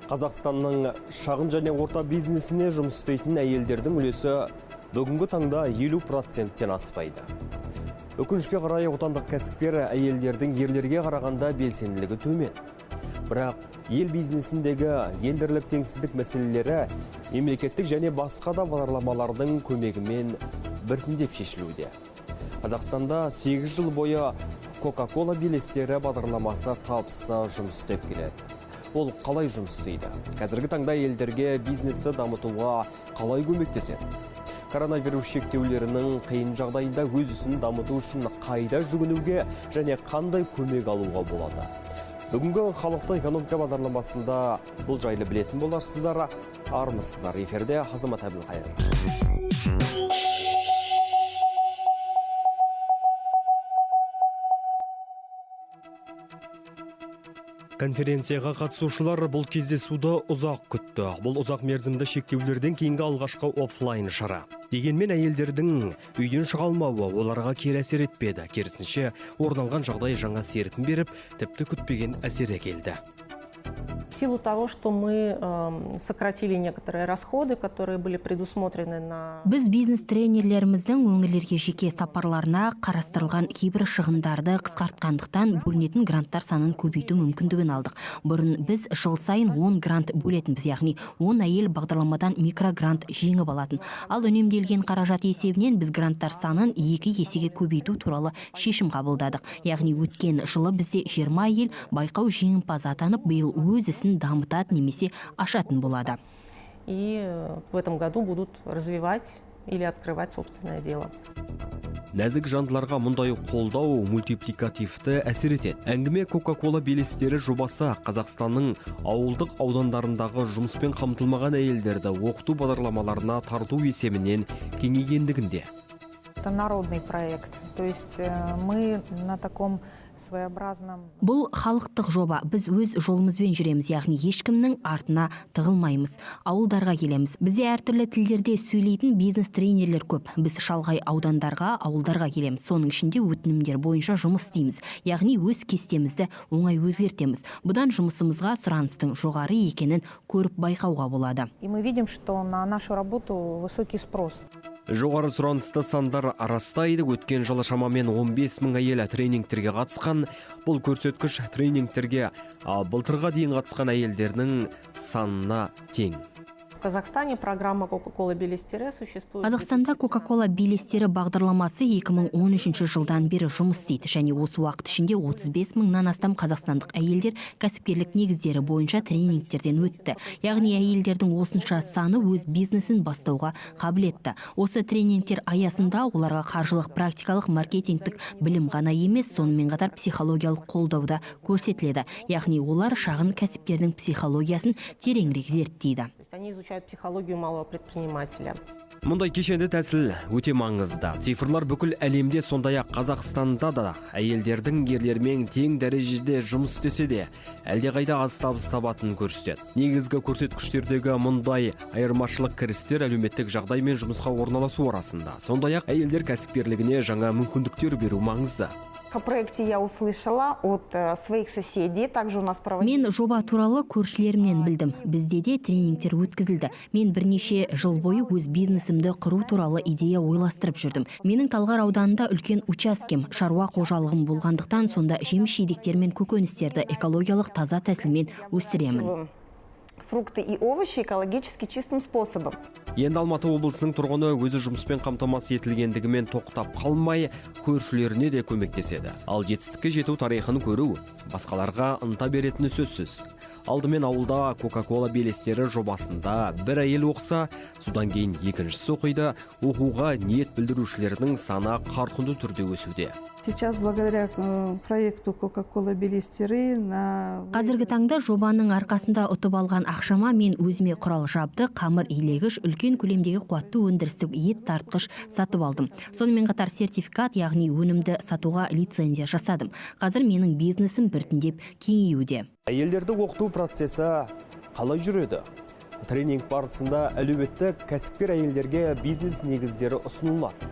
Қазақстанның шағын және орта бизнесіне жұмыс істейтін әйелдердің үлесі бүгінгі таңда 50%-тен аспайды. Өкінішке қарай отандық кәсіпкер әйелдердің ерлерге қарағанда белсенділігі төмен. Бірақ ел бизнесіндегі гендерлік теңсіздік мәселелері мемлекеттік және басқа да бағдарламалардың көмегімен біртіндеп шешілуде. Қазақстанда 8 жыл бойы Coca-Cola белестері бағдарламасы табысты жұмыс істеп келеді. Ол қалай жұмыс істейді? Қазіргі таңда елдерге бизнесті дамытуға қалай көмектеседі? Коронавирус шектеулерінің қиын жағдайында өз ісін дамыту үшін қайда жүгінуге және қандай көмек алуға болады? Бүгінгі халықты экономика бағдарламасында бұл жайлы білетін боларсыздар. Армысыздар. Эфирде Азамат Әбілқайыр. Конференцияға қатысушылар бұл кездесуді ұзақ күтті. Бұл ұзақ мерзімді шектеулерден кейінгі алғашқы офлайн шара. Дегенмен әйелдердің үйден шыға алмауы оларға кері әсер етпеді. Керісінше, орын алған жағдай жаңа серпін беріп, тіпті күтпеген әсер әкелді. В силу того, что мы сократили некоторые расходы, которые были предусмотрены на... Біз бизнес-тренерлеріміздің өңірлерге жеке сапарларына қарастырылған кейбір шығындарды қысқартқандықтан бөлінетін гранттар санын көбейту мүмкіндігін алдық. Бұрын біз жыл сайын 10 грант бөлетінбіз, яғни 10 әйел бағдарламадан микрогрант жеңіп алатын. Ал үнемделген қаражат есебінен біз гранттар санын 2 есеге көбейту туралы шешім қабылдадық. Яғни өткен жылы бізде 20 әйел байқау жеңімпазы атанып, биыл өз ісін дамытат немесе ашатын болады. И в этом году будут развивать или открывать собственное дело. Нәзік жандыларға мұндай қолдау мультипликативті әсер етеді. Әңгіме Coca-Cola белестері жобасы Қазақстанның ауылдық аудандарындағы жұмыспен қамтылмаған әйелдерді оқыту бағдарламаларына тарту есебінен кеңейгендігінде. Это народный проект, то есть мы на таком своеобразном... Бұл халықтық жоба. Біз өз жолымызбен жүреміз, яғни ешкімнің артына тығылмаймыз. Ауылдарға келеміз. Бізде әртүрлі тілдерде сөйлейтін бизнес-тренерлер көп. Біз шалғай аудандарға, ауылдарға келеміз. Соның ішінде өтінімдер бойынша жұмыс істейміз. Яғни өз кестемізді оңай өзгертеміз. Бұдан жұмысымызға сұраныстың жоғары екенін көріп байқауға болады. И мы видим, что на нашу работу высокий спрос. Жоғары сұранысты сандар арастайды. Өткен жылы шамамен 15 мың әйел тренингтерге қатысқан. Бұл көрсеткіш тренингтерге былтырға дейін қатысқан әйелдердің санына тең. В Казахстане программа Coca-Cola белестері существует. Қазақстанда Coca-Cola белестері бағдарламасы 2013 жылдан бері жұмыс істейді, және осы уақыт ішінде 35 мыңнан астам қазақстандық әйелдер кәсіпкерлік негіздері бойынша тренингтерден өтті. Яғни әйелдердің осынша саны өз бизнесін бастауға қабілетті. Осы тренингтер аясында оларға қаржылық, практикалық, маркетингтік білім ғана емес, сонымен қатар психологиялық қолдауда көрсетіледі. Яғни олар шағын кәсіпкердің психологиясын тереңірек зерттейді. Они изучают психологию малого предпринимателя. Мұндай кешенді тәсіл өте маңызды. Цифрлар бүкіл әлемде, сондай-ақ Қазақстанда да әйелдердің ерлермен тең дәрежеде жұмыс істесе де, әлдеқайда аз табыс табатынын көрсетеді. Негізгі көрсеткіштердегі мұндай айырмашылық кірістер әлеуметтік жағдай мен жұмысқа орналасу арасында. Сондай-ақ әйелдер кәсіпкерлігіне жаңа мүмкіндіктер беру маңызды. О проекте я услышала от своих соседей, также у нас проводили... Мен жоба туралы көршілерімнен білдім. Бізде де тренингтер өткізілді. Мен бірнеше жыл бойы өз бизнесімді құру туралы идея ойластырып жүрдім. Менің Талғар ауданында үлкен учаскем, шаруа қожалығым болғандықтан, сонда жеміс-жидектер мен көкөністерді экологиялық таза тәсілмен өсіремін. Фрукты и овощи экологически чистым способом. Енді Алматы облысының тұрғыны өзі жұмыспен қамтамасыз етілгендігімен тоқтап қалмай, көршілеріне де көмектеседі. Ал жетістікке жету тарихын көру басқаларға ынта беретіні сөзсіз. Алдымен ауылда Coca-Cola белестері жобасында бір әйел оқса, содан кейін екіншісі оқиды, оқуға ниет білдірушілердің саны қарқынды түрде өсуде. Сейчас благодаря проекту Coca-Cola белестері Қазіргі таңда жобаның арқасында ұтып алған ақшама мен өзіме құрал жабдық, қамыр илегіш, үлкен көлемдегі қуатты өндірістік ет тартқыш сатып алдым. Сонымен қатар сертификат, яғни өнімді сатуға лицензия жасадым. Қазір менің бизнесім біртіндеп кеңеюде. Әйелдерді оқыту процесі қалай жүреді? Тренинг барысында әлеуетті кәсіпкер әйелдерге бизнес негіздері ұсынылады.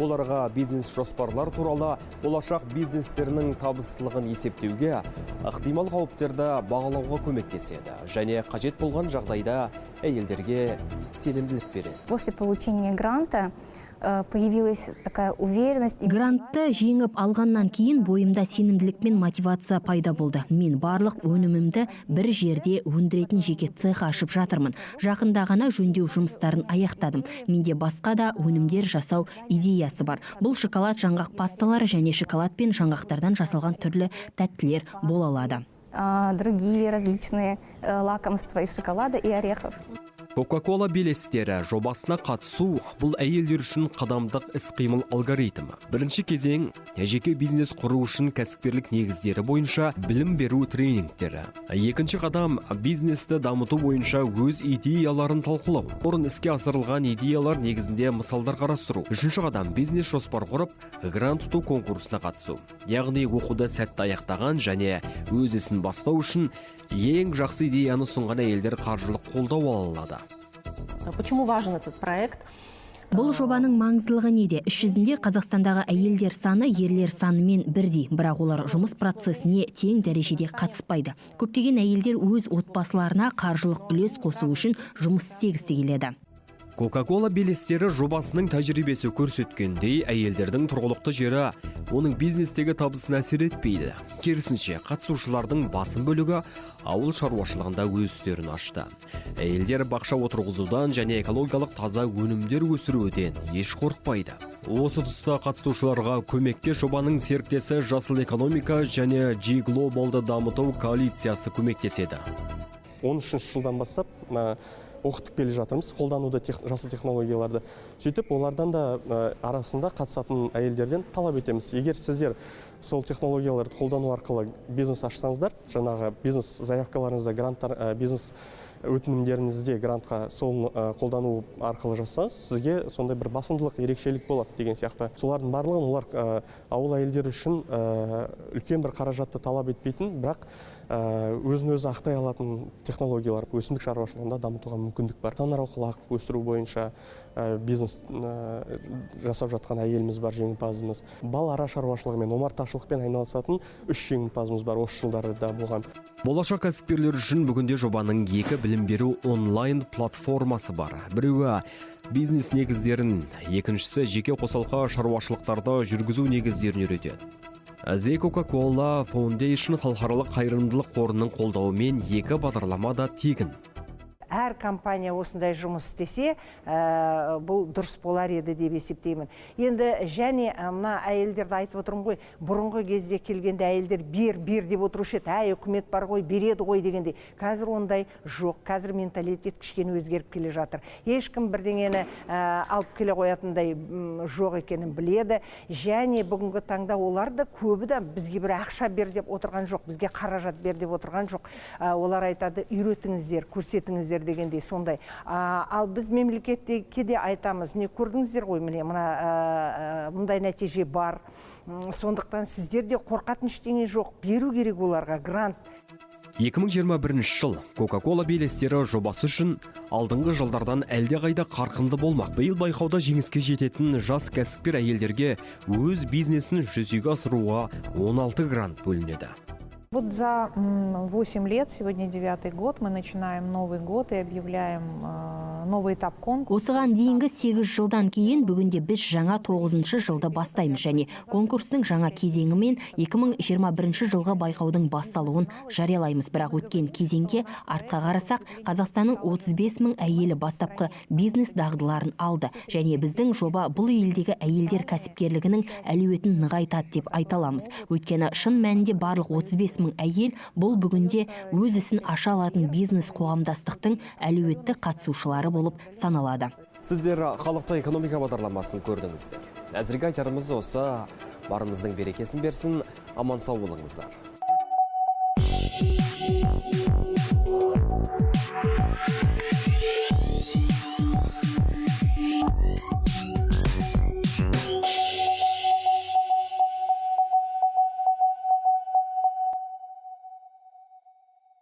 Оларға бизнес жоспарлар туралы, болашақ бизнестерінің табыстылығын есептеуге, ықтимал қауіптерді бағалауға көмектеседі және қажет болған жағдайда әйелдерге сенімділік береді. После получения гранта появилась такая уверенность. Грантты жеңіп алғаннан кейін бойымда сенімділік пен мотивация пайда болды. Мен барлық өнімімді бір жерде өндіретін жеке цех ашып жатырмын. Жақында ғана жөндеу жұмыстарын аяқтадым. Менде басқа да өнімдер жасау идеясы бар. Бұл шоколад жаңғақ пасталары және шоколад пен жаңғақтардан жасалған түрлі тәттілер бола алады. Другие различные лакомства из шоколада и орехов. Coca-Cola белестері жобасына қатысу бұл әйелдер үшін қадамдық іс-қимыл алгоритмі. Бірінші кезең жеке бизнес құру үшін кәсіпкерлік негіздері бойынша білім беру тренингтері. Екінші қадам бизнесті дамыту бойынша өз идеяларын талқылау. Бұрын іске асырылған идеялар негізінде мысалдар қарастыру. Үшінші қадам бизнес жоспар құрып, грант ұту конкурсына қатысу. Яғни оқуды сәтті аяқтаған және өз ісін бастау үшін ең жақсы идеяны ұсынған әйелдер қаржылық қолдау ала алады. Почему важен этот проект? Бұл жобаның маңыздылығы неде? Іс жүзінде Қазақстандағы әйелдер саны ерлер санымен бірдей, бірақ олар жұмыс процесіне тең дәрежеде қатыспайды. Көптеген әйелдер өз отбасыларына қаржылық үлес қосу үшін жұмыс істегісі келеді. Coca-Cola белестері жобасының тәжірибесі көрсеткендей, әйелдердің тұрғылықты жері оның бизнестегі табысына әсер етпейді. Керісінше, қатысушылардың басым бөлігі ауыл шаруашылығында өз істерін ашты. Әйелдер бақша отырғызудан және экологиялық таза өнімдер өсіруден еш қорықпайды. Осы тұста қатысушыларға көмекке жобаның серіктесі Жасыл экономика және G-Global'ды дамыту коалициясы көмектеседі. 13 жылдан бастап оқытып келе жатырмыз, қолдануда жасыл технологияларды. Сөйтіп, олардан да арасында қатысатын әйелдерден талап етеміз. Егер сіздер сол технологияларды қолдану арқылы бизнес ашсаңыздар, жаңағы бизнес заявкаларыңызда, гранттар, бизнес өтінімдеріңізде грантқа сол қолдану арқылы жасаңыз, сізге сондай бір басымдылық, ерекшелік болады деген сияқты. Солардың барлығын олар ауыл әйелдері үшін үлкен бір қаражатты талап етпейтін, бірақ өзін-өзі ақтай алатын технологиялар өсімдік шаруашылығында дамытуға мүмкіндік бар. Саңырауқұлақ өсіру бойынша бизнес жасап жатқан әйеліміз бар, жеңімпазымыз. Бал ара шаруашылығымен, омарташылықпен айналысатын 3 жеңімпазымыз бар, осы жылдарда болған. Болашақ кәсіпкерлер үшін бүгінде жобаның екі білім беру онлайн платформасы бар. Біреуі бизнес негіздерін, екіншісі жеке қосалқы шаруашылықтарды жүргізу негіздерін үйретеді. The Coca-Cola Foundation халықаралық қайырымдылық қорының қолдауымен екі бағдарлама да тегін. Әр компания осындай жұмыс істесе, бұл дұрыс болар еді деп есептеймін. Енді және мына әйелдерді айтып отырмын ғой, бұрынғы кезде келгенде әйелдер бер деп отырушы еді, үкімет бар ғой, береді ғой дегенде. Қазір ондай жоқ, қазір менталитет кішкене өзгеріп келе жатыр. Ешкім бірдеңені алып келе қоятындай жоқ екенін біледі. Және бүгінгі таңда оларды көбі де бізге бір ақша бер деп отырған жоқ, бізге қаражат бер деп отырған жоқ. Олар айтады, үйретіңіздер, көрсетіңіздер дегендей сондай. Ал біз мемлекетке де айтамыз, не көрдіңіздер ғой, міне мұндай нәтиже бар. Сондықтан сіздерде қорқатын ештеңе жоқ, беру керек оларға грант. 2021 жыл Coca-Cola белестері жобасы үшін алдыңғы жылдардан әлдеқайда қарқынды болмақ. Биыл байқауда жеңіске жететін жас кәсіпкер әйелдерге өз бизнесін жүзеге асыруға 16 грант бөлінеді. Вот за 8 лет, сегодня 9-й год, мы начинаем Новый год и объявляем новый этап конкурса. Осыған дейінгі 8 жылдан кейін бүгінде біз жаңа 9-шы жылды бастаймыз және конкурстың жаңа кезеңі мен 2021 жылғы байқаудың басталуын жариялаймыз. Бірақ өткен кезеңге артқа қарасақ, Қазақстанның 35 мың әйелі бастапқы бизнес дағдыларын алды және біздің жоба бұл елдегі әйелдер кәсіпкерлігінің әлеуетін нығайтады деп айта аламыз. Өйткені шын мәнінде барлық 35 мың әйел бұл бүгінде өз ісін аша алатын бизнес қоғамдастықтың әлеуетті қатысушылары болып саналады. Сіздер халықтық экономика бағдарламасын көрдіңіздер. Әзірге айтарымыз осы, барымыздың берекесін берсін, аман сау болыңыздар.